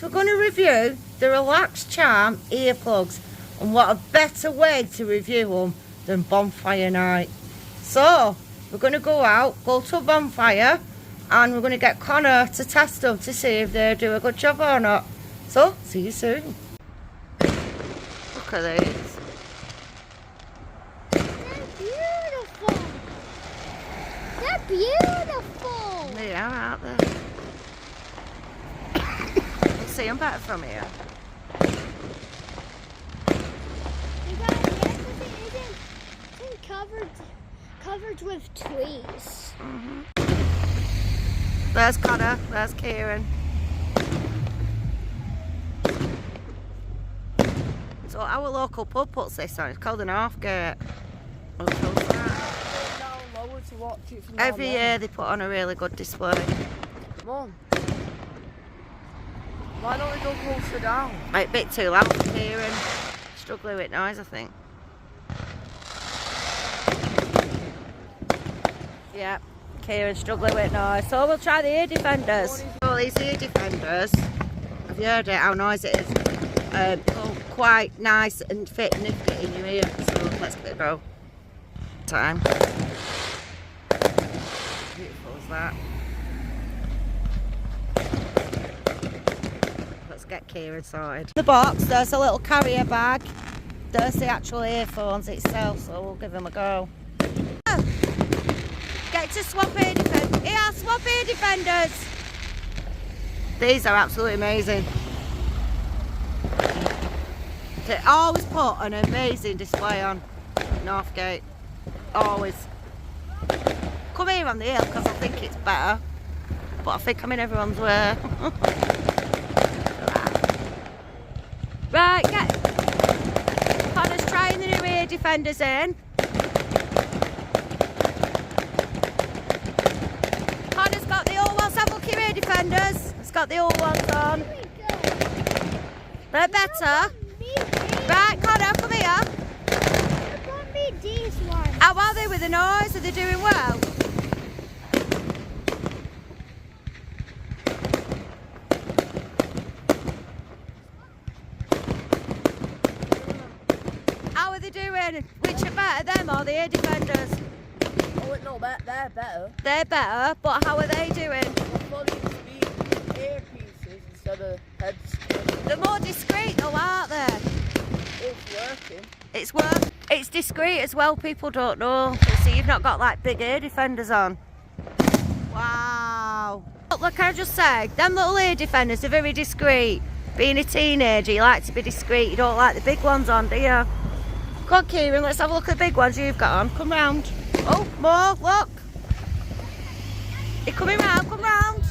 we're going to review the Relax Charm earplugs, and what a better way to review them than bonfire night. So we're going to go out, go to a bonfire, and we're going to get Connor to test them to see if they do a good job or not. So see you soon. Look at these. They're beautiful. They're beautiful. They are, aren't they? You see them better from here. Covered with trees. There's Connor, there's Kieran. So our local pub puts this on, it's called an Northgate. Every year they put on a really good display. Mum, why don't we go closer down? Like, a bit too loud for Kieran. Struggling with noise, I think. Yeah, Kieran's struggling with noise. So we'll try the ear defenders. All these ear defenders, have you heard it, how noisy it is? Quite nice and fit nifty in your ear. So let's give it a go. Time. Beautiful is that. Let's get Kieran sorted. The box, there's a little carrier bag. There's the actual earphones itself, so we'll give them a go. Get to swap ear defenders. Here, swap ear defenders. These are absolutely amazing. They always put an amazing display on Northgate. Always. Come here on the hill because I think it's better. But I think I'm in everyone's way. Right, get Connor's trying the new ear defenders in. Connor's got the old ones. Have a look at your ear defenders. It's got the old ones on. They're better. Right, Connor, come here. These ones. How are they with the noise? Are they doing well? How are they doing? Which are better, them or the ear defenders? Oh no, they're better. They're better, but how are they doing? Earpieces instead of heads. They're more discreet though, aren't they? It's working. It's work. It's discreet as well, people don't know. See, you've not got like big ear defenders on. Wow. Look, like I just said, them little ear defenders are very discreet. Being a teenager, you like to be discreet. You don't like the big ones on, do you? Come on, Kieran, let's have a look at the big ones you've got on. Come round. Oh, more, look. You're coming round, come round.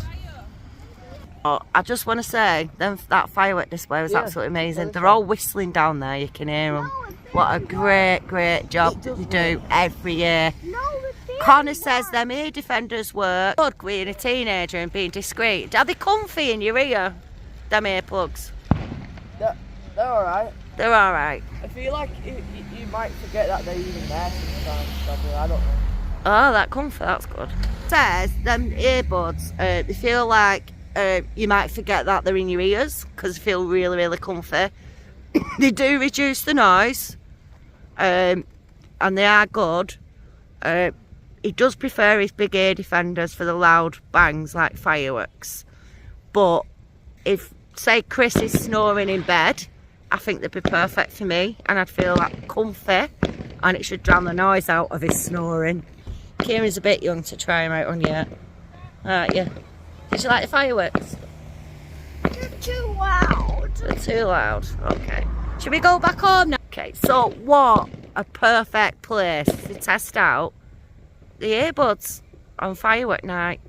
Oh, I just want to say, that firework display was absolutely amazing. They're all whistling down there, you can hear them. What a great job they do every year. Connor says them ear defenders work good being a teenager and being discreet. Are they comfy in your ear, them earplugs? They're alright. They're alright. I feel like you might forget that they're even there sometimes. I don't know. Oh, that comfort, that's good. It says them earbuds, they feel like you might forget that they're in your ears because they feel really comfy. They do reduce the noise, and they are good. He does prefer his big ear defenders for the loud bangs like fireworks. But if, say, Chris is snoring in bed, I think they'd be perfect for me, and I'd feel like comfy, and it should drown the noise out of his snoring. Kieran's a bit young to try him out on yet, aren't you? Did you like the fireworks? They're too loud. They're too loud. Okay. Should we go back home now? Okay, so what a perfect place to test out the earbuds on firework night.